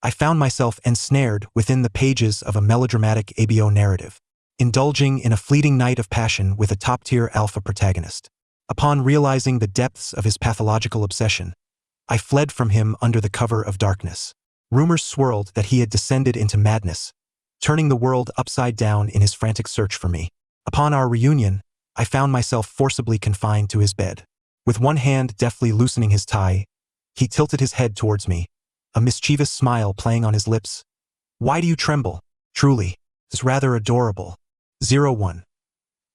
I found myself ensnared within the pages of a melodramatic ABO narrative, indulging in a fleeting night of passion with a top-tier alpha protagonist. Upon realizing the depths of his pathological obsession, I fled from him under the cover of darkness. Rumors swirled that he had descended into madness, turning the world upside down in his frantic search for me. Upon our reunion, I found myself forcibly confined to his bed. With one hand deftly loosening his tie, he tilted his head towards me, a mischievous smile playing on his lips. "Why do you tremble? Truly, it's rather adorable." 01.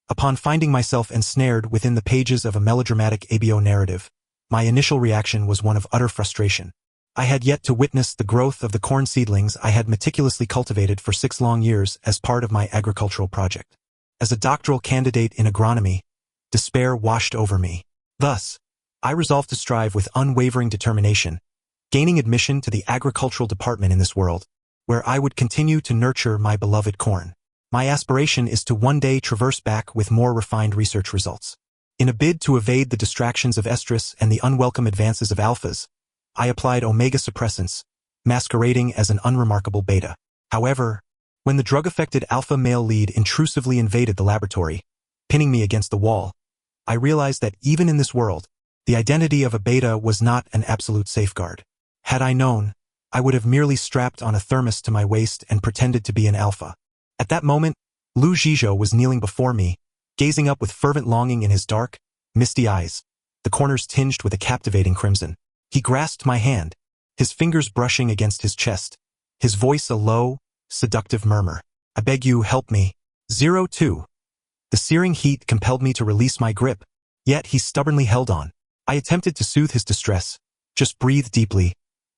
Upon finding myself ensnared within the pages of a melodramatic ABO narrative, my initial reaction was one of utter frustration. I had yet to witness the growth of the corn seedlings I had meticulously cultivated for 6 long years as part of my agricultural project. As a doctoral candidate in agronomy, despair washed over me. Thus, I resolved to strive with unwavering determination, gaining admission to the agricultural department in this world, where I would continue to nurture my beloved corn. My aspiration is to one day traverse back with more refined research results. In a bid to evade the distractions of estrus and the unwelcome advances of alphas, I applied omega suppressants, masquerading as an unremarkable beta. However, when the drug-affected alpha male lead intrusively invaded the laboratory, pinning me against the wall, I realized that even in this world, the identity of a beta was not an absolute safeguard. Had I known, I would have merely strapped on a thermos to my waist and pretended to be an alpha. At that moment, Lu Zhizhou was kneeling before me, gazing up with fervent longing in his dark, misty eyes, the corners tinged with a captivating crimson. He grasped my hand, his fingers brushing against his chest, his voice a low, seductive murmur. "I beg you, help me." 02. The searing heat compelled me to release my grip, yet he stubbornly held on. I attempted to soothe his distress. "Just breathe deeply.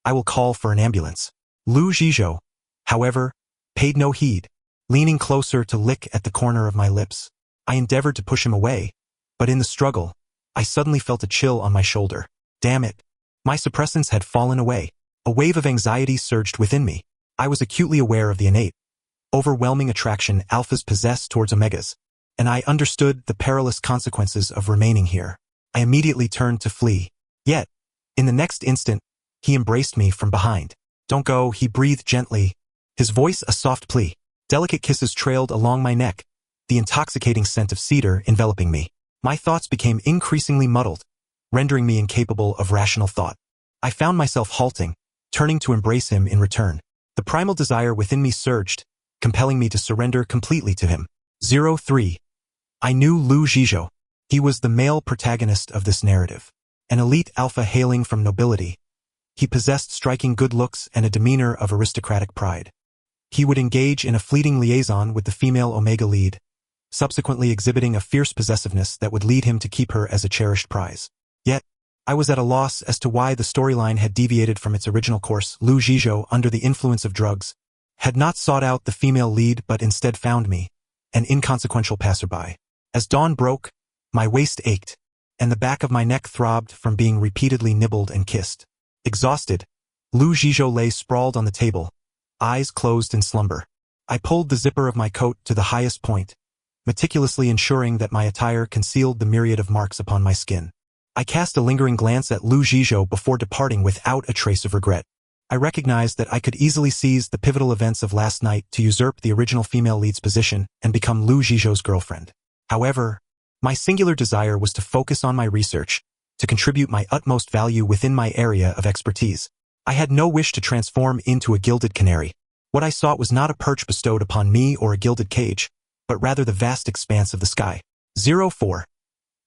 I will call for an ambulance." Lu Zhizhou, however, paid no heed, leaning closer to lick at the corner of my lips. I endeavored to push him away, but in the struggle, I suddenly felt a chill on my shoulder. Damn it. My suppressants had fallen away. A wave of anxiety surged within me. I was acutely aware of the innate, overwhelming attraction alphas possess towards omegas, and I understood the perilous consequences of remaining here. I immediately turned to flee. Yet, in the next instant, he embraced me from behind. "Don't go," he breathed gently, his voice a soft plea. Delicate kisses trailed along my neck, the intoxicating scent of cedar enveloping me. My thoughts became increasingly muddled, rendering me incapable of rational thought. I found myself halting, turning to embrace him in return. The primal desire within me surged, compelling me to surrender completely to him. 03. I knew Lu Zhizhou. He was the male protagonist of this narrative. An elite alpha hailing from nobility, he possessed striking good looks and a demeanor of aristocratic pride. He would engage in a fleeting liaison with the female omega lead, subsequently exhibiting a fierce possessiveness that would lead him to keep her as a cherished prize. Yet, I was at a loss as to why the storyline had deviated from its original course. Lu Zhizhou, under the influence of drugs, had not sought out the female lead but instead found me, an inconsequential passerby. As dawn broke, my waist ached, and the back of my neck throbbed from being repeatedly nibbled and kissed. Exhausted, Lu Zhizhou lay sprawled on the table, eyes closed in slumber. I pulled the zipper of my coat to the highest point, meticulously ensuring that my attire concealed the myriad of marks upon my skin. I cast a lingering glance at Lu Zhizhou before departing without a trace of regret. I recognized that I could easily seize the pivotal events of last night to usurp the original female lead's position and become Lu Zhizhou's girlfriend. However, my singular desire was to focus on my research, to contribute my utmost value within my area of expertise. I had no wish to transform into a gilded canary. What I sought was not a perch bestowed upon me or a gilded cage, but rather the vast expanse of the sky. 04.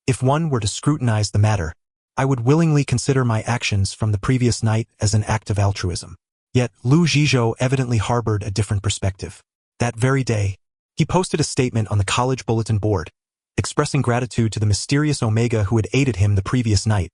If one were to scrutinize the matter, I would willingly consider my actions from the previous night as an act of altruism. Yet, Lu Zhizhou evidently harbored a different perspective. That very day, he posted a statement on the college bulletin board, expressing gratitude to the mysterious Omega who had aided him the previous night,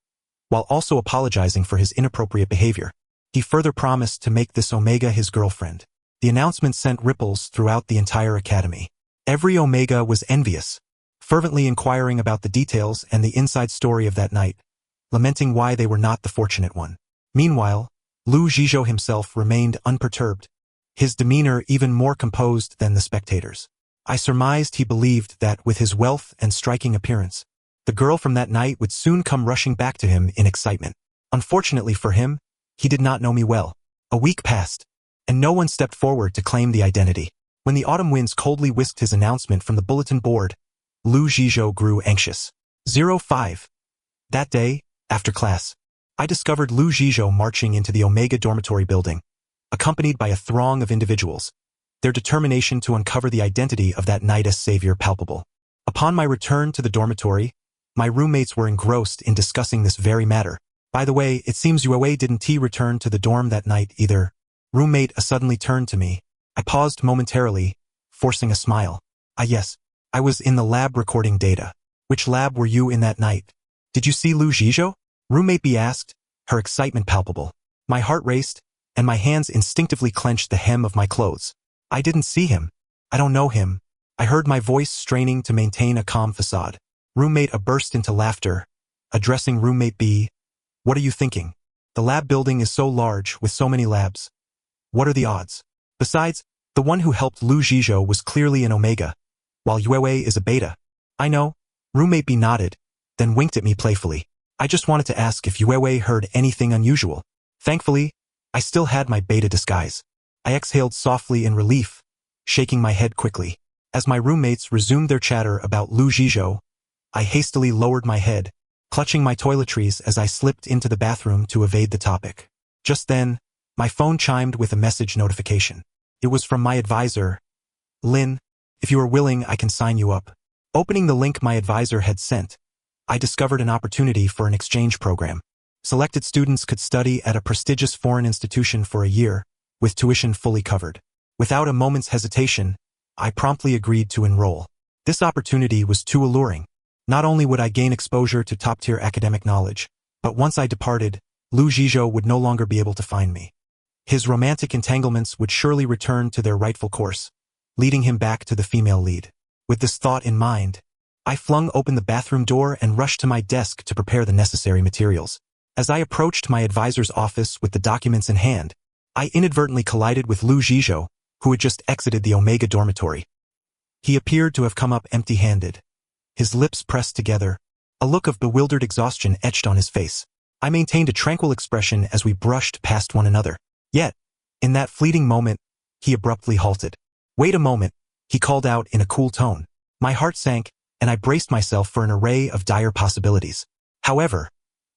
while also apologizing for his inappropriate behavior. He further promised to make this Omega his girlfriend. The announcement sent ripples throughout the entire academy. Every Omega was envious, fervently inquiring about the details and the inside story of that night, lamenting why they were not the fortunate one. Meanwhile, Lu Zhizhou himself remained unperturbed, his demeanor even more composed than the spectators. I surmised he believed that with his wealth and striking appearance, the girl from that night would soon come rushing back to him in excitement. Unfortunately for him, he did not know me well. A week passed, and no one stepped forward to claim the identity. When the autumn winds coldly whisked his announcement from the bulletin board, Lu Zhizhou grew anxious. 05. That day, after class, I discovered Lu Zhizhou marching into the Omega dormitory building, accompanied by a throng of individuals, their determination to uncover the identity of that night as savior palpable. Upon my return to the dormitory, my roommates were engrossed in discussing this very matter. By the way, it seems Yaoi didn't return to the dorm that night either. Roommate suddenly turned to me. I paused momentarily, forcing a smile. Yes. I was in the lab recording data. Which lab were you in that night? Did you see Lu Zhizhou? Roommate B asked, her excitement palpable. My heart raced, and my hands instinctively clenched the hem of my clothes. I didn't see him. I don't know him. I heard my voice straining to maintain a calm facade. Roommate A burst into laughter, addressing roommate B. What are you thinking? The lab building is so large with so many labs. What are the odds? Besides, the one who helped Lu Zhizhou was clearly an Omega, while Yaoi is a Beta. I know. Roommate B nodded, then winked at me playfully. I just wanted to ask if Yaoi heard anything unusual. Thankfully, I still had my Beta disguise. I exhaled softly in relief, shaking my head quickly. As my roommates resumed their chatter about Lu Zhizhou, I hastily lowered my head, clutching my toiletries as I slipped into the bathroom to evade the topic. Just then, my phone chimed with a message notification. It was from my advisor. Lin, if you are willing, I can sign you up. Opening the link my advisor had sent, I discovered an opportunity for an exchange program. Selected students could study at a prestigious foreign institution for a year, with tuition fully covered. Without a moment's hesitation, I promptly agreed to enroll. This opportunity was too alluring. Not only would I gain exposure to top-tier academic knowledge, but once I departed, Lu Zhizhou would no longer be able to find me. His romantic entanglements would surely return to their rightful course, leading him back to the female lead. With this thought in mind, I flung open the bathroom door and rushed to my desk to prepare the necessary materials. As I approached my advisor's office with the documents in hand, I inadvertently collided with Lu Zhizhou, who had just exited the Omega dormitory. He appeared to have come up empty-handed, his lips pressed together, a look of bewildered exhaustion etched on his face. I maintained a tranquil expression as we brushed past one another. Yet, in that fleeting moment, he abruptly halted. Wait a moment, he called out in a cool tone. My heart sank, and I braced myself for an array of dire possibilities. However,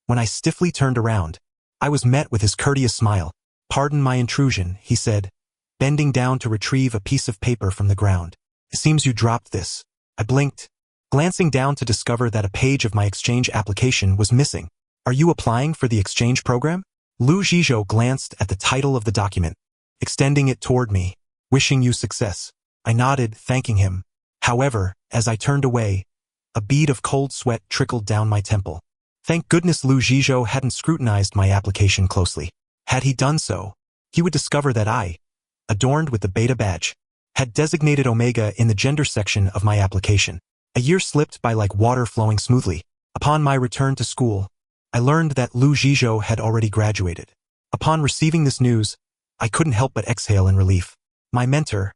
when I stiffly turned around, I was met with his courteous smile. Pardon my intrusion, he said, bending down to retrieve a piece of paper from the ground. It seems you dropped this. I blinked, glancing down to discover that a page of my exchange application was missing. Are you applying for the exchange program? Lu Zhizhou glanced at the title of the document, extending it toward me. Wishing you success. I nodded, thanking him. However, as I turned away, a bead of cold sweat trickled down my temple. Thank goodness Lu Zhizhou hadn't scrutinized my application closely. Had he done so, he would discover that I, adorned with the Beta badge, had designated Omega in the gender section of my application. A year slipped by like water flowing smoothly. Upon my return to school, I learned that Lu Zhizhou had already graduated. Upon receiving this news, I couldn't help but exhale in relief. My mentor,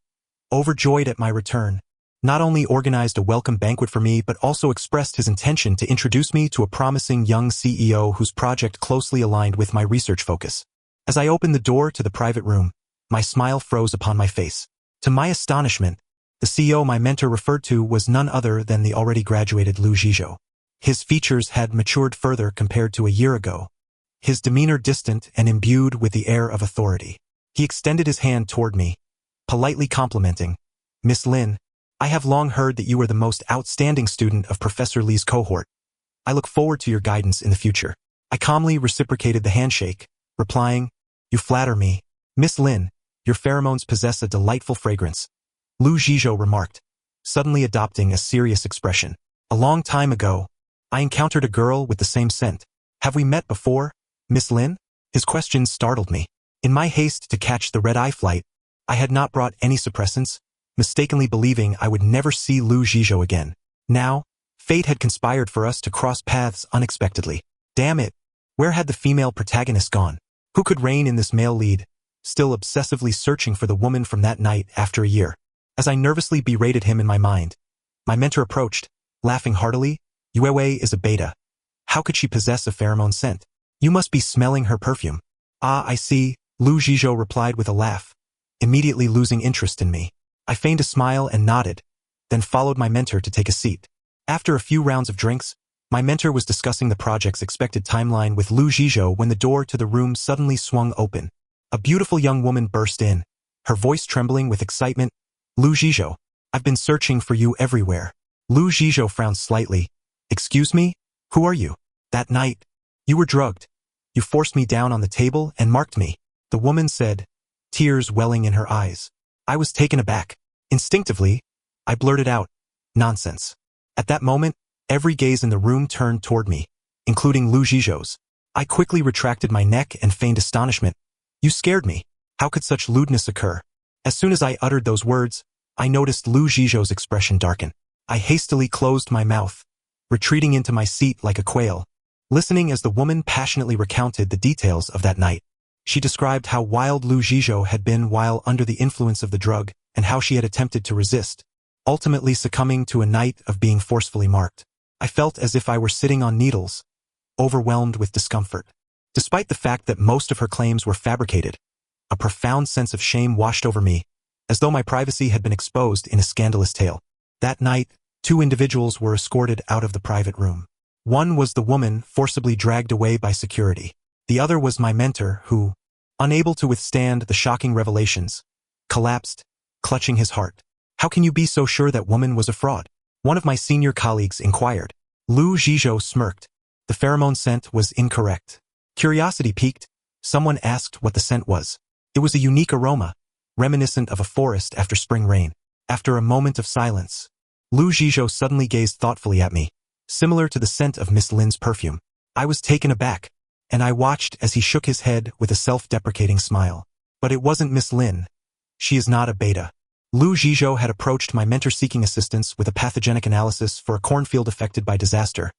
overjoyed at my return, not only organized a welcome banquet for me but also expressed his intention to introduce me to a promising young CEO whose project closely aligned with my research focus. As I opened the door to the private room, my smile froze upon my face. To my astonishment, the CEO my mentor referred to was none other than the already graduated Lu Zhizhou. His features had matured further compared to a year ago, his demeanor distant and imbued with the air of authority. He extended his hand toward me, politely complimenting, Miss Lin, I have long heard that you are the most outstanding student of Professor Li's cohort. I look forward to your guidance in the future. I calmly reciprocated the handshake, replying, You flatter me. Miss Lin, your pheromones possess a delightful fragrance. Lu Zhizhou remarked, suddenly adopting a serious expression. A long time ago, I encountered a girl with the same scent. Have we met before, Miss Lin? His question startled me. In my haste to catch the red-eye flight, I had not brought any suppressants, mistakenly believing I would never see Lu Zhizhou again. Now, fate had conspired for us to cross paths unexpectedly. Damn it! Where had the female protagonist gone? Who could reign in this male lead, still obsessively searching for the woman from that night after a year? As I nervously berated him in my mind, my mentor approached, laughing heartily. Yaoi is a Beta. How could she possess a pheromone scent? You must be smelling her perfume. Ah, I see, Lu Zhizhou replied with a laugh, immediately losing interest in me. I feigned a smile and nodded, then followed my mentor to take a seat. After a few rounds of drinks, my mentor was discussing the project's expected timeline with Lu Zhizhou when the door to the room suddenly swung open. A beautiful young woman burst in, her voice trembling with excitement. Lu Zhizhou, I've been searching for you everywhere. Lu Zhizhou frowned slightly. Excuse me? Who are you? That night, you were drugged. You forced me down on the table and marked me, the woman said, tears welling in her eyes. I was taken aback. Instinctively, I blurted out, nonsense. At that moment, every gaze in the room turned toward me, including Lu Zhizhou's. I quickly retracted my neck and feigned astonishment. You scared me. How could such lewdness occur? As soon as I uttered those words, I noticed Lu Zhizhou's expression darken. I hastily closed my mouth, retreating into my seat like a quail, listening as the woman passionately recounted the details of that night. She described how wild Lu Zhizhou had been while under the influence of the drug and how she had attempted to resist, ultimately succumbing to a night of being forcefully marked. I felt as if I were sitting on needles, overwhelmed with discomfort. Despite the fact that most of her claims were fabricated, a profound sense of shame washed over me, as though my privacy had been exposed in a scandalous tale. That night, 2 individuals were escorted out of the private room. One was the woman forcibly dragged away by security. The other was my mentor who, unable to withstand the shocking revelations, collapsed, clutching his heart. How can you be so sure that woman was a fraud? One of my senior colleagues inquired. Lu Zhizhou smirked. The pheromone scent was incorrect. Curiosity piqued. Someone asked what the scent was. It was a unique aroma, reminiscent of a forest after spring rain. After a moment of silence, Lu Zhizhou suddenly gazed thoughtfully at me, similar to the scent of Miss Lin's perfume. I was taken aback, and I watched as he shook his head with a self-deprecating smile. But it wasn't Miss Lin. She is not a beta. Lu Zhizhou had approached my mentor seeking assistance with a pathogenic analysis for a cornfield affected by disaster,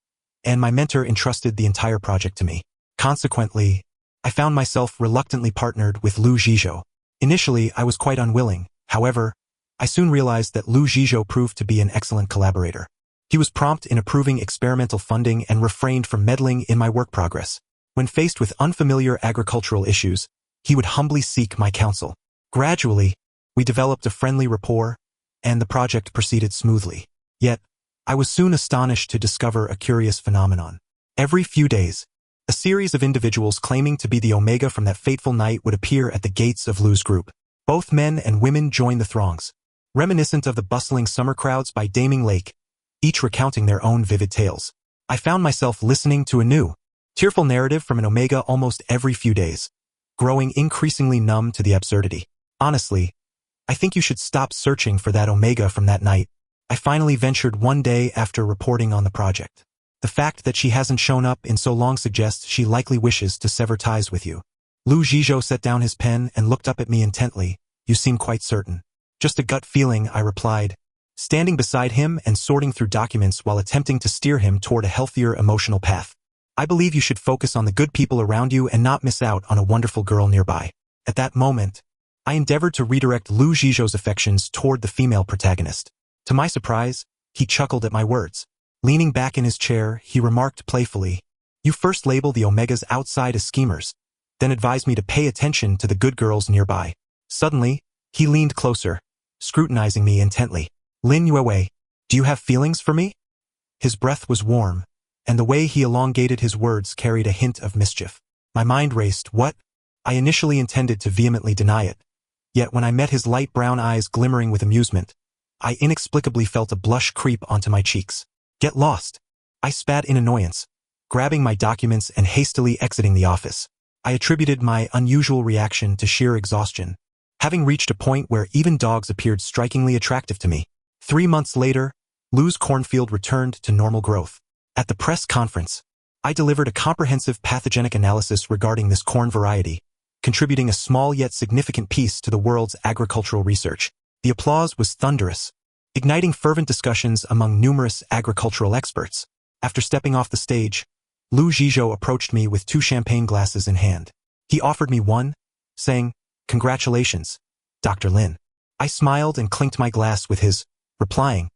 and my mentor entrusted the entire project to me. Consequently, I found myself reluctantly partnered with Lu Zhizhou. Initially, I was quite unwilling. However, I soon realized that Lu Zhizhou proved to be an excellent collaborator. He was prompt in approving experimental funding and refrained from meddling in my work progress. When faced with unfamiliar agricultural issues, he would humbly seek my counsel. Gradually, we developed a friendly rapport, and the project proceeded smoothly. Yet, I was soon astonished to discover a curious phenomenon. Every few days, a series of individuals claiming to be the Omega from that fateful night would appear at the gates of Lu's group. Both men and women joined the throngs, reminiscent of the bustling summer crowds by Daming Lake, each recounting their own vivid tales. I found myself listening to a new, tearful narrative from an Omega almost every few days, growing increasingly numb to the absurdity. Honestly, I think you should stop searching for that Omega from that night. I finally ventured one day after reporting on the project. The fact that she hasn't shown up in so long suggests she likely wishes to sever ties with you. Lu Zhizhou set down his pen and looked up at me intently. You seem quite certain. Just a gut feeling, I replied, standing beside him and sorting through documents while attempting to steer him toward a healthier emotional path. I believe you should focus on the good people around you and not miss out on a wonderful girl nearby. At that moment, I endeavored to redirect Lu Zhizhou's affections toward the female protagonist. To my surprise, he chuckled at my words. Leaning back in his chair, he remarked playfully, "You first label the Omegas outside as schemers, then advise me to pay attention to the good girls nearby." Suddenly, he leaned closer, scrutinizing me intently. "Lin Yaoi, do you have feelings for me?" His breath was warm, and the way he elongated his words carried a hint of mischief. My mind raced. What? I initially intended to vehemently deny it. Yet when I met his light brown eyes glimmering with amusement, I inexplicably felt a blush creep onto my cheeks. Get lost. I spat in annoyance, grabbing my documents and hastily exiting the office. I attributed my unusual reaction to sheer exhaustion, having reached a point where even dogs appeared strikingly attractive to me. 3 months later, Lu's cornfield returned to normal growth. At the press conference, I delivered a comprehensive pathogenic analysis regarding this corn variety, contributing a small yet significant piece to the world's agricultural research. The applause was thunderous, igniting fervent discussions among numerous agricultural experts. After stepping off the stage, Lu Zhizhou approached me with 2 champagne glasses in hand. He offered me one, saying, "Congratulations, Dr. Lin." I smiled and clinked my glass with his, replying,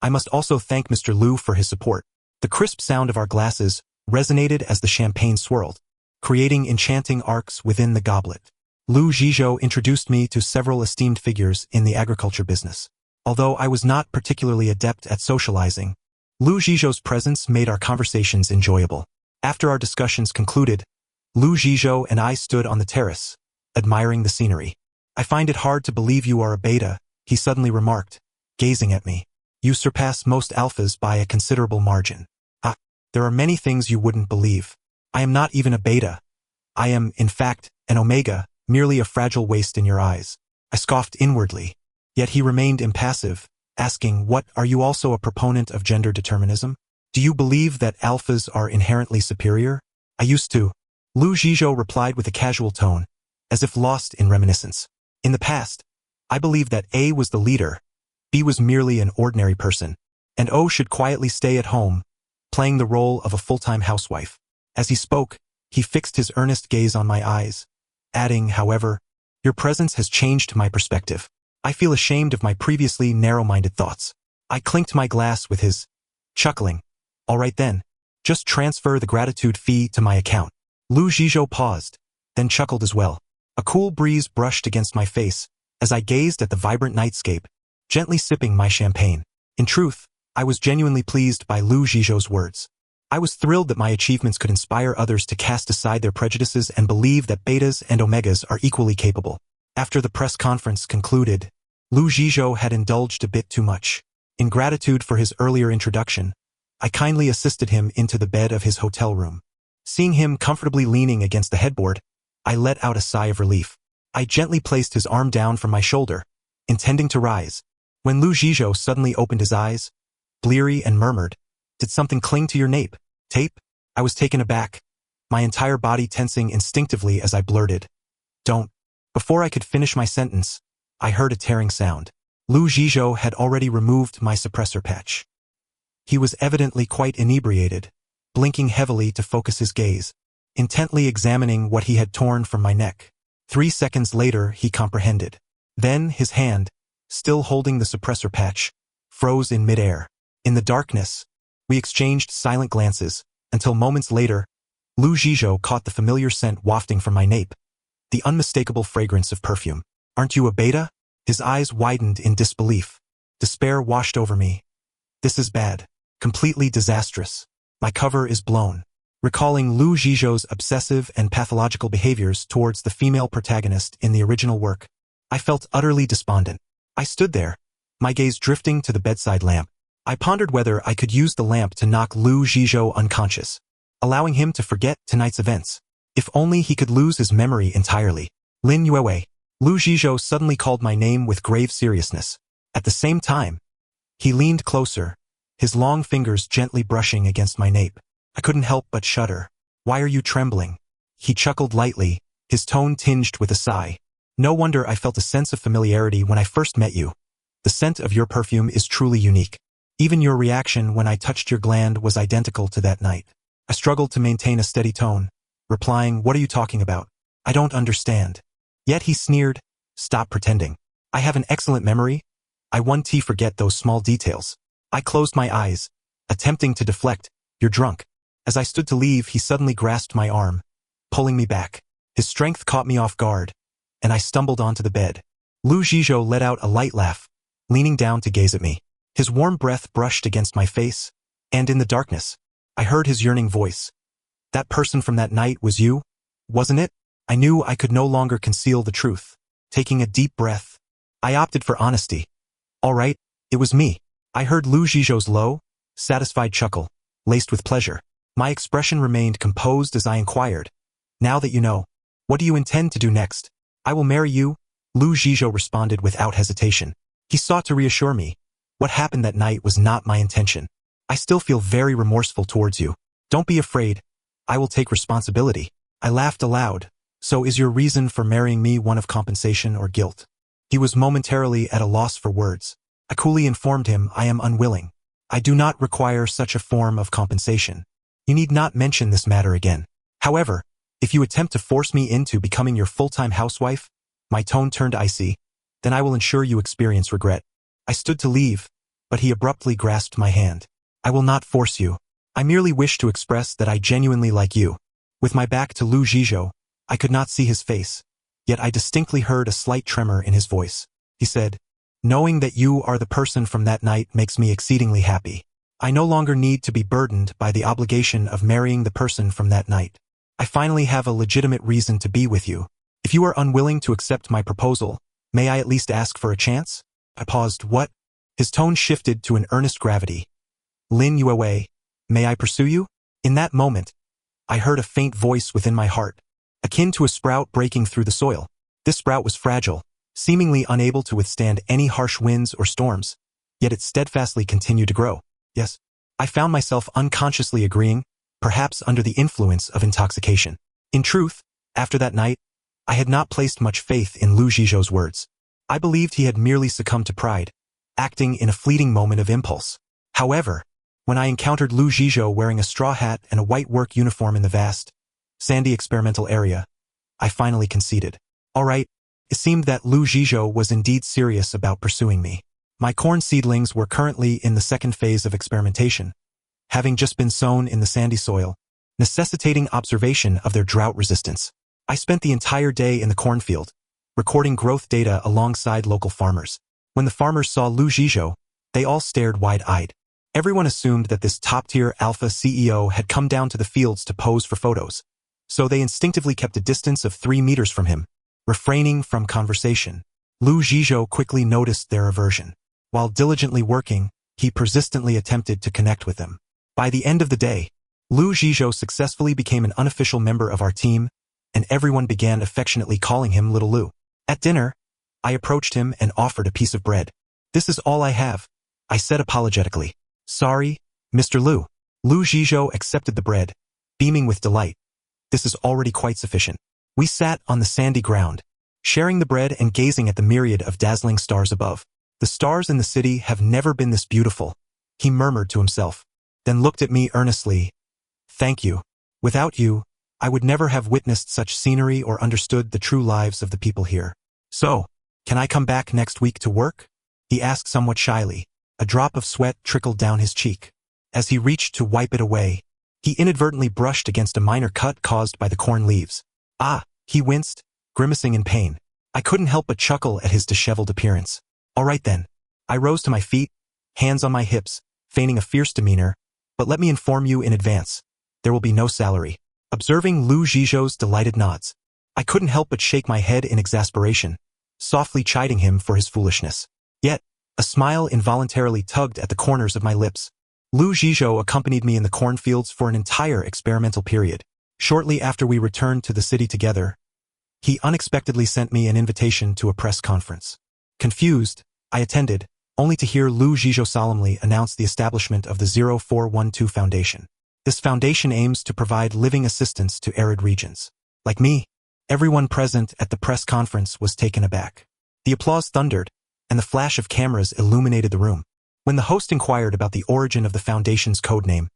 "I must also thank Mr. Lu for his support." The crisp sound of our glasses resonated as the champagne swirled, creating enchanting arcs within the goblet. Lu Zhizhou introduced me to several esteemed figures in the agriculture business. Although I was not particularly adept at socializing, Lu Zhizhou's presence made our conversations enjoyable. After our discussions concluded, Lu Zhizhou and I stood on the terrace, admiring the scenery. "I find it hard to believe you are a beta," he suddenly remarked, gazing at me. "You surpass most alphas by a considerable margin. Ah, there are many things you wouldn't believe. I am not even a beta. I am, in fact, an omega, merely a fragile waste in your eyes." I scoffed inwardly. Yet he remained impassive, asking, "What, are you also a proponent of gender determinism? Do you believe that alphas are inherently superior?" "I used to," Lu Zhizhou replied with a casual tone, as if lost in reminiscence. "In the past, I believed that A was the leader, B was merely an ordinary person, and O should quietly stay at home, playing the role of a full-time housewife." As he spoke, he fixed his earnest gaze on my eyes, adding, "However, your presence has changed my perspective. I feel ashamed of my previously narrow-minded thoughts." I clinked my glass with his, chuckling, "All right then, just transfer the gratitude fee to my account." Lu Zhizhou paused, then chuckled as well. A cool breeze brushed against my face as I gazed at the vibrant nightscape, gently sipping my champagne. In truth, I was genuinely pleased by Lu Zhizhou's words. I was thrilled that my achievements could inspire others to cast aside their prejudices and believe that betas and omegas are equally capable. After the press conference concluded, Lu Zhizhou had indulged a bit too much. In gratitude for his earlier introduction, I kindly assisted him into the bed of his hotel room. Seeing him comfortably leaning against the headboard, I let out a sigh of relief. I gently placed his arm down from my shoulder, intending to rise, when Lu Zhizhou suddenly opened his eyes, bleary, and murmured, "Did something cling to your nape?" "Tape?" I was taken aback, my entire body tensing instinctively as I blurted, "Don't." Before I could finish my sentence, I heard a tearing sound. Lu Zhizhou had already removed my suppressor patch. He was evidently quite inebriated, blinking heavily to focus his gaze, intently examining what he had torn from my neck. 3 seconds later, he comprehended. Then his hand, still holding the suppressor patch, froze in midair. In the darkness, we exchanged silent glances, until moments later, Lu Zhizhou caught the familiar scent wafting from my nape, the unmistakable fragrance of perfume. "Aren't you a beta?" His eyes widened in disbelief. Despair washed over me. "This is bad. Completely disastrous. My cover is blown." Recalling Lu Zhizhou's obsessive and pathological behaviors towards the female protagonist in the original work, I felt utterly despondent. I stood there, my gaze drifting to the bedside lamp. I pondered whether I could use the lamp to knock Lu Zhizhou unconscious, allowing him to forget tonight's events. If only he could lose his memory entirely. "Lin Yaoi." Lu Zhizhou suddenly called my name with grave seriousness. At the same time, he leaned closer, his long fingers gently brushing against my nape. I couldn't help but shudder. "Why are you trembling?" He chuckled lightly, his tone tinged with a sigh. "No wonder I felt a sense of familiarity when I first met you. The scent of your perfume is truly unique. Even your reaction when I touched your gland was identical to that night." I struggled to maintain a steady tone, replying, "What are you talking about? I don't understand." Yet he sneered, "Stop pretending. I have an excellent memory. I won't forget those small details." I closed my eyes, attempting to deflect. "You're drunk." As I stood to leave, he suddenly grasped my arm, pulling me back. His strength caught me off guard, and I stumbled onto the bed. Lu Zhizhou let out a light laugh, leaning down to gaze at me. His warm breath brushed against my face, and in the darkness, I heard his yearning voice. "That person from that night was you, wasn't it?" I knew I could no longer conceal the truth. Taking a deep breath, I opted for honesty. "All right, it was me." I heard Lu Zhizhou's low, satisfied chuckle, laced with pleasure. My expression remained composed as I inquired, "Now that you know, what do you intend to do next?" "I will marry you," Lu Zhizhou responded without hesitation. He sought to reassure me. "What happened that night was not my intention. I still feel very remorseful towards you. Don't be afraid. I will take responsibility." I laughed aloud. "So is your reason for marrying me one of compensation or guilt?" He was momentarily at a loss for words. I coolly informed him, "I am unwilling. I do not require such a form of compensation. You need not mention this matter again. However, if you attempt to force me into becoming your full-time housewife," my tone turned icy, "then I will ensure you experience regret." I stood to leave, but he abruptly grasped my hand. "I will not force you. I merely wish to express that I genuinely like you." With my back to Lu Zhizhou, I could not see his face, yet I distinctly heard a slight tremor in his voice. He said, "Knowing that you are the person from that night makes me exceedingly happy. I no longer need to be burdened by the obligation of marrying the person from that night. I finally have a legitimate reason to be with you. If you are unwilling to accept my proposal, may I at least ask for a chance?" I paused. "What?" His tone shifted to an earnest gravity. "Lin Yaoi, may I pursue you?" In that moment, I heard a faint voice within my heart, akin to a sprout breaking through the soil. This sprout was fragile, seemingly unable to withstand any harsh winds or storms, yet it steadfastly continued to grow. Yes, I found myself unconsciously agreeing, perhaps under the influence of intoxication. In truth, after that night, I had not placed much faith in Lu Zhizhou's words. I believed he had merely succumbed to pride, acting in a fleeting moment of impulse. However, when I encountered Lu Zhizhou wearing a straw hat and a white work uniform in the vast, sandy experimental area, I finally conceded. All right, it seemed that Lu Zhizhou was indeed serious about pursuing me. My corn seedlings were currently in the second phase of experimentation, having just been sown in the sandy soil, necessitating observation of their drought resistance. I spent the entire day in the cornfield, recording growth data alongside local farmers. When the farmers saw Lu Zhizhou, they all stared wide-eyed. Everyone assumed that this top-tier alpha CEO had come down to the fields to pose for photos, so they instinctively kept a distance of 3 meters from him, refraining from conversation. Lu Zhizhou quickly noticed their aversion. While diligently working, he persistently attempted to connect with them. By the end of the day, Lu Zhizhou successfully became an unofficial member of our team, and everyone began affectionately calling him Little Lu. At dinner, I approached him and offered a piece of bread. "This is all I have," I said apologetically. "Sorry, Mr. Lu." Lu Zhizhou accepted the bread, beaming with delight. "This is already quite sufficient." We sat on the sandy ground, sharing the bread and gazing at the myriad of dazzling stars above. "The stars in the city have never been this beautiful," he murmured to himself, then looked at me earnestly. "Thank you. Without you, I would never have witnessed such scenery or understood the true lives of the people here." "So, can I come back next week to work?" he asked somewhat shyly. A drop of sweat trickled down his cheek. As he reached to wipe it away, he inadvertently brushed against a minor cut caused by the corn leaves. "Ah," he winced, grimacing in pain. I couldn't help but chuckle at his disheveled appearance. "All right then." I rose to my feet, hands on my hips, feigning a fierce demeanor, "but let me inform you in advance, there will be no salary." Observing Lu Zhizhou's delighted nods, I couldn't help but shake my head in exasperation, softly chiding him for his foolishness. Yet, a smile involuntarily tugged at the corners of my lips. Lu Zhizhou accompanied me in the cornfields for an entire experimental period. Shortly after we returned to the city together, he unexpectedly sent me an invitation to a press conference. Confused, I attended, only to hear Lu Zhizhou solemnly announce the establishment of the 0412 Foundation. This foundation aims to provide living assistance to arid regions. Like me, everyone present at the press conference was taken aback. The applause thundered, and the flash of cameras illuminated the room. When the host inquired about the origin of the foundation's codename,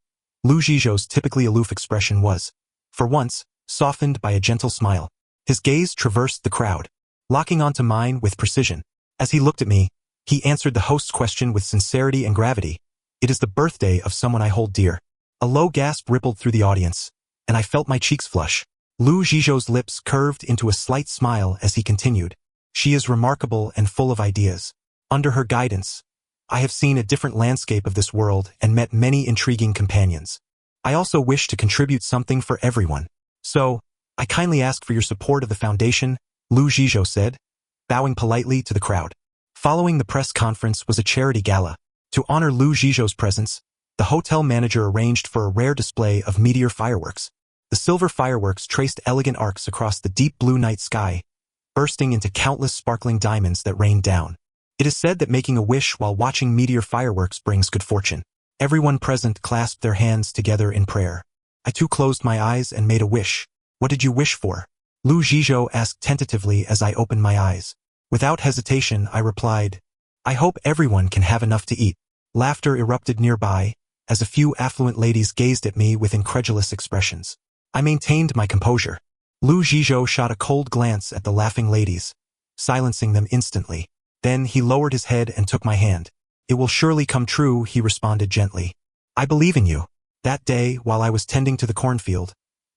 Lu Zhizhou's typically aloof expression was, for once, softened by a gentle smile. His gaze traversed the crowd, locking onto mine with precision. As he looked at me, he answered the host's question with sincerity and gravity. "It is the birthday of someone I hold dear." A low gasp rippled through the audience, and I felt my cheeks flush. Lu Zhizhou's lips curved into a slight smile as he continued. "She is remarkable and full of ideas. Under her guidance, I have seen a different landscape of this world and met many intriguing companions. I also wish to contribute something for everyone. So, I kindly ask for your support of the foundation," Lu Zhizhou said, bowing politely to the crowd. Following the press conference was a charity gala. To honor Lu Zhizhou's presence, the hotel manager arranged for a rare display of meteor fireworks. The silver fireworks traced elegant arcs across the deep blue night sky, bursting into countless sparkling diamonds that rained down. It is said that making a wish while watching meteor fireworks brings good fortune. Everyone present clasped their hands together in prayer. I too closed my eyes and made a wish. "What did you wish for?" Lu Zhizhou asked tentatively as I opened my eyes. Without hesitation, I replied, "I hope everyone can have enough to eat." Laughter erupted nearby, as a few affluent ladies gazed at me with incredulous expressions. I maintained my composure. Lu Zhizhou shot a cold glance at the laughing ladies, silencing them instantly. Then he lowered his head and took my hand. "It will surely come true," he responded gently. "I believe in you." That day, while I was tending to the cornfield,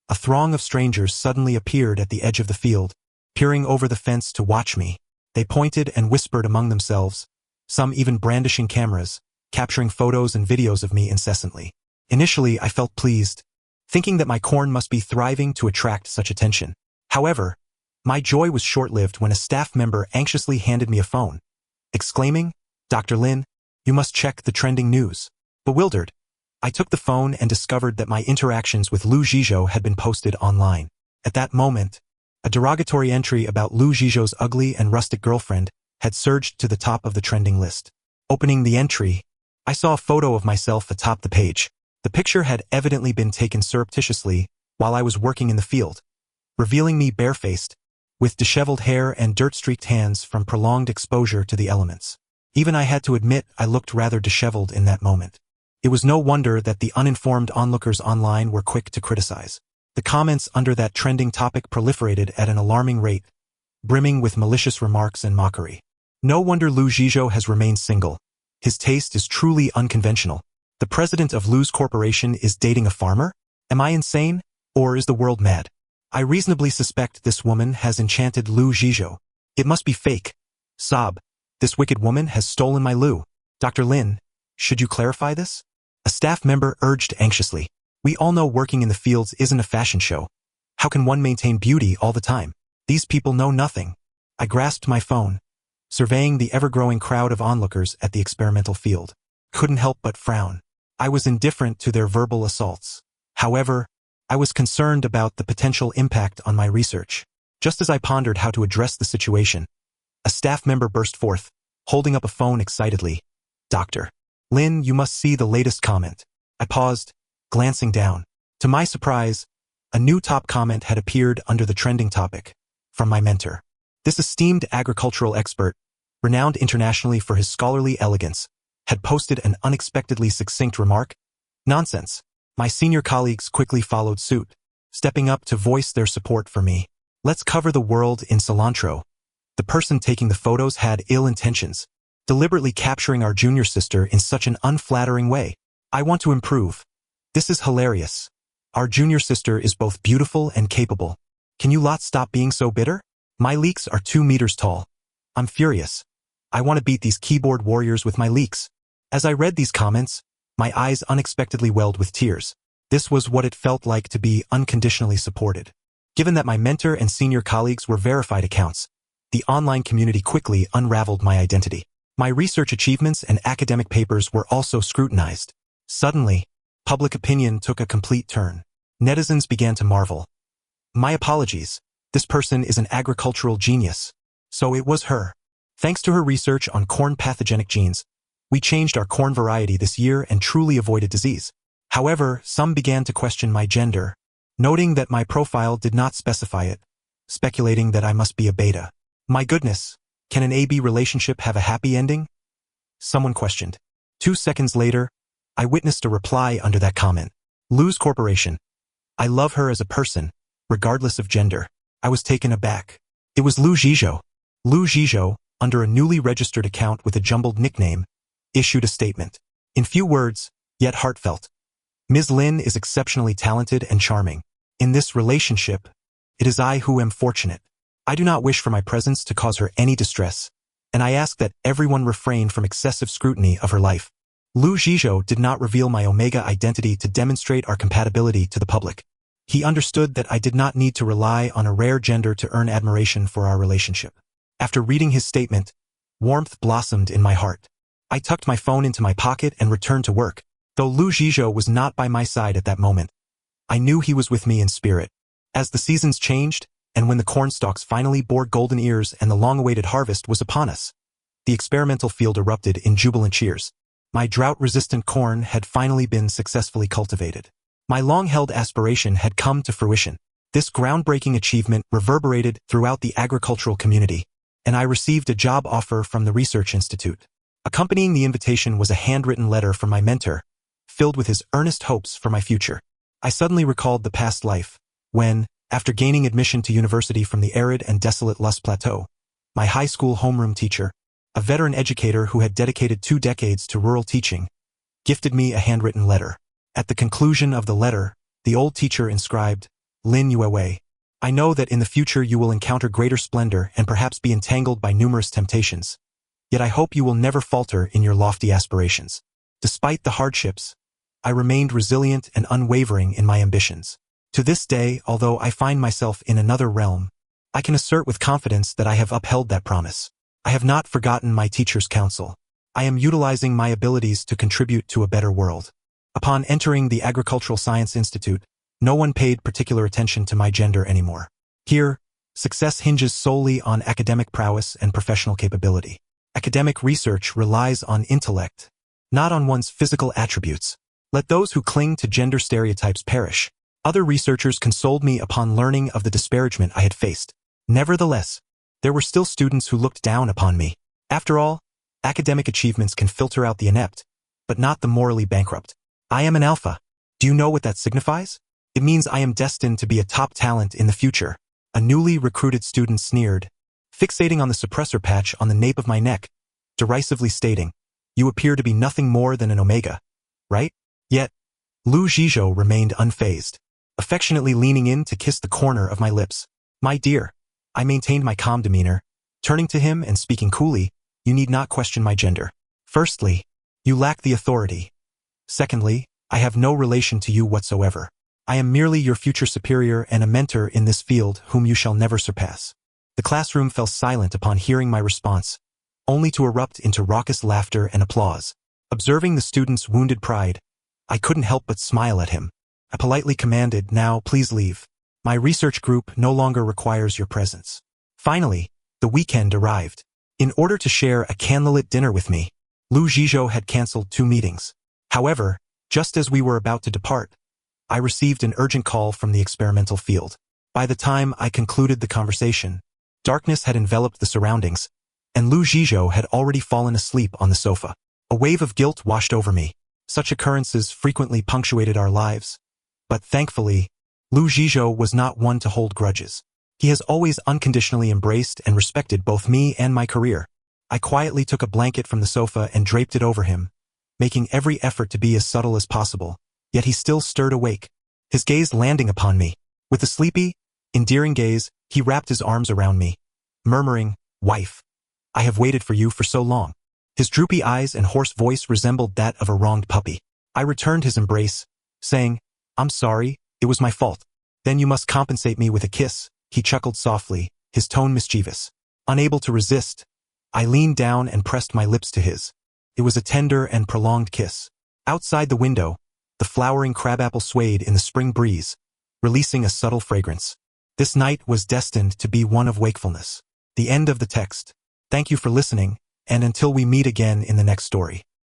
a throng of strangers suddenly appeared at the edge of the field, peering over the fence to watch me. They pointed and whispered among themselves, some even brandishing cameras, capturing photos and videos of me incessantly. Initially, I felt pleased, thinking that my corn must be thriving to attract such attention. However, my joy was short-lived when a staff member anxiously handed me a phone, exclaiming, "Dr. Lin, you must check the trending news." Bewildered, I took the phone and discovered that my interactions with Lu Zhizhou had been posted online. At that moment, a derogatory entry about Lu Zhizhou's ugly and rustic girlfriend had surged to the top of the trending list. Opening the entry, I saw a photo of myself atop the page. The picture had evidently been taken surreptitiously while I was working in the field, revealing me barefaced, with disheveled hair and dirt-streaked hands from prolonged exposure to the elements. Even I had to admit I looked rather disheveled in that moment. It was no wonder that the uninformed onlookers online were quick to criticize. The comments under that trending topic proliferated at an alarming rate, brimming with malicious remarks and mockery. No wonder Lu Zhizhou has remained single. His taste is truly unconventional. The president of Lu's corporation is dating a farmer? Am I insane? Or is the world mad? I reasonably suspect this woman has enchanted Lu Zhizhou. It must be fake. Sob. This wicked woman has stolen my Lu. Dr. Lin, should you clarify this? A staff member urged anxiously. We all know working in the fields isn't a fashion show. How can one maintain beauty all the time? These people know nothing. I grasped my phone, surveying the ever-growing crowd of onlookers at the experimental field. Couldn't help but frown. I was indifferent to their verbal assaults. However, I was concerned about the potential impact on my research. Just as I pondered how to address the situation, a staff member burst forth, holding up a phone excitedly. "Dr. Lin, you must see the latest comment." I paused, glancing down. To my surprise, a new top comment had appeared under the trending topic, from my mentor. This esteemed agricultural expert, renowned internationally for his scholarly elegance, had posted an unexpectedly succinct remark. Nonsense. My senior colleagues quickly followed suit, stepping up to voice their support for me. Let's cover the world in cilantro. The person taking the photos had ill intentions, deliberately capturing our junior sister in such an unflattering way. I want to improve. This is hilarious. Our junior sister is both beautiful and capable. Can you lot stop being so bitter? My leaks are 2 meters tall. I'm furious. I want to beat these keyboard warriors with my leaks. As I read these comments, my eyes unexpectedly welled with tears. This was what it felt like to be unconditionally supported. Given that my mentor and senior colleagues were verified accounts, the online community quickly unraveled my identity. My research achievements and academic papers were also scrutinized. Suddenly, public opinion took a complete turn. Netizens began to marvel. My apologies. This person is an agricultural genius. So it was her. Thanks to her research on corn pathogenic genes, we changed our corn variety this year and truly avoided disease. However, some began to question my gender, noting that my profile did not specify it, speculating that I must be a beta. My goodness, can an AB relationship have a happy ending? Someone questioned. 2 seconds later, I witnessed a reply under that comment. Lu's corporation. I love her as a person, regardless of gender. I was taken aback. It was Lu Zhizhou. Lu Zhizhou, under a newly registered account with a jumbled nickname, issued a statement. In few words, yet heartfelt. Ms. Lin is exceptionally talented and charming. In this relationship, it is I who am fortunate. I do not wish for my presence to cause her any distress, and I ask that everyone refrain from excessive scrutiny of her life. Lu Zhizhou did not reveal my Omega identity to demonstrate our compatibility to the public. He understood that I did not need to rely on a rare gender to earn admiration for our relationship. After reading his statement, warmth blossomed in my heart. I tucked my phone into my pocket and returned to work. Though Lu Zhizhou was not by my side at that moment, I knew he was with me in spirit. As the seasons changed, and when the corn stalks finally bore golden ears and the long-awaited harvest was upon us, the experimental field erupted in jubilant cheers. My drought-resistant corn had finally been successfully cultivated. My long-held aspiration had come to fruition. This groundbreaking achievement reverberated throughout the agricultural community, and I received a job offer from the Research Institute. Accompanying the invitation was a handwritten letter from my mentor, filled with his earnest hopes for my future. I suddenly recalled the past life, when, after gaining admission to university from the arid and desolate Lus Plateau, my high school homeroom teacher, a veteran educator who had dedicated 2 decades to rural teaching, gifted me a handwritten letter. At the conclusion of the letter, the old teacher inscribed, "Lin Yaoi, I know that in the future you will encounter greater splendor and perhaps be entangled by numerous temptations. Yet I hope you will never falter in your lofty aspirations. Despite the hardships, I remained resilient and unwavering in my ambitions. To this day, although I find myself in another realm, I can assert with confidence that I have upheld that promise. I have not forgotten my teacher's counsel. I am utilizing my abilities to contribute to a better world. Upon entering the Agricultural Science Institute, no one paid particular attention to my gender anymore. Here, success hinges solely on academic prowess and professional capability. Academic research relies on intellect, not on one's physical attributes. Let those who cling to gender stereotypes perish. Other researchers consoled me upon learning of the disparagement I had faced. Nevertheless, there were still students who looked down upon me. After all, academic achievements can filter out the inept, but not the morally bankrupt. I am an alpha. Do you know what that signifies? It means I am destined to be a top talent in the future. A newly recruited student sneered, fixating on the suppressor patch on the nape of my neck, derisively stating, "You appear to be nothing more than an omega, right?" Yet, Lu Zhizhou remained unfazed, affectionately leaning in to kiss the corner of my lips. "My dear," I maintained my calm demeanor, turning to him and speaking coolly, "You need not question my gender. Firstly, you lack the authority. Secondly, I have no relation to you whatsoever. I am merely your future superior and a mentor in this field whom you shall never surpass." The classroom fell silent upon hearing my response, only to erupt into raucous laughter and applause. Observing the student's wounded pride, I couldn't help but smile at him. I politely commanded, "Now, please leave. My research group no longer requires your presence." Finally, the weekend arrived. In order to share a candlelit dinner with me, Lu Zhizhou had canceled 2 meetings. However, just as we were about to depart, I received an urgent call from the experimental field. By the time I concluded the conversation, darkness had enveloped the surroundings, and Lu Zhizhou had already fallen asleep on the sofa. A wave of guilt washed over me. Such occurrences frequently punctuated our lives. But thankfully, Lu Zhizhou was not one to hold grudges. He has always unconditionally embraced and respected both me and my career. I quietly took a blanket from the sofa and draped it over him, making every effort to be as subtle as possible, yet he still stirred awake, his gaze landing upon me. With a sleepy, endearing gaze, he wrapped his arms around me, murmuring, "Wife, I have waited for you for so long." His droopy eyes and hoarse voice resembled that of a wronged puppy. I returned his embrace, saying, "I'm sorry, it was my fault." "Then you must compensate me with a kiss," he chuckled softly, his tone mischievous. Unable to resist, I leaned down and pressed my lips to his. It was a tender and prolonged kiss. Outside the window, the flowering crabapple swayed in the spring breeze, releasing a subtle fragrance. This night was destined to be one of wakefulness. The end of the text. Thank you for listening, and until we meet again in the next story.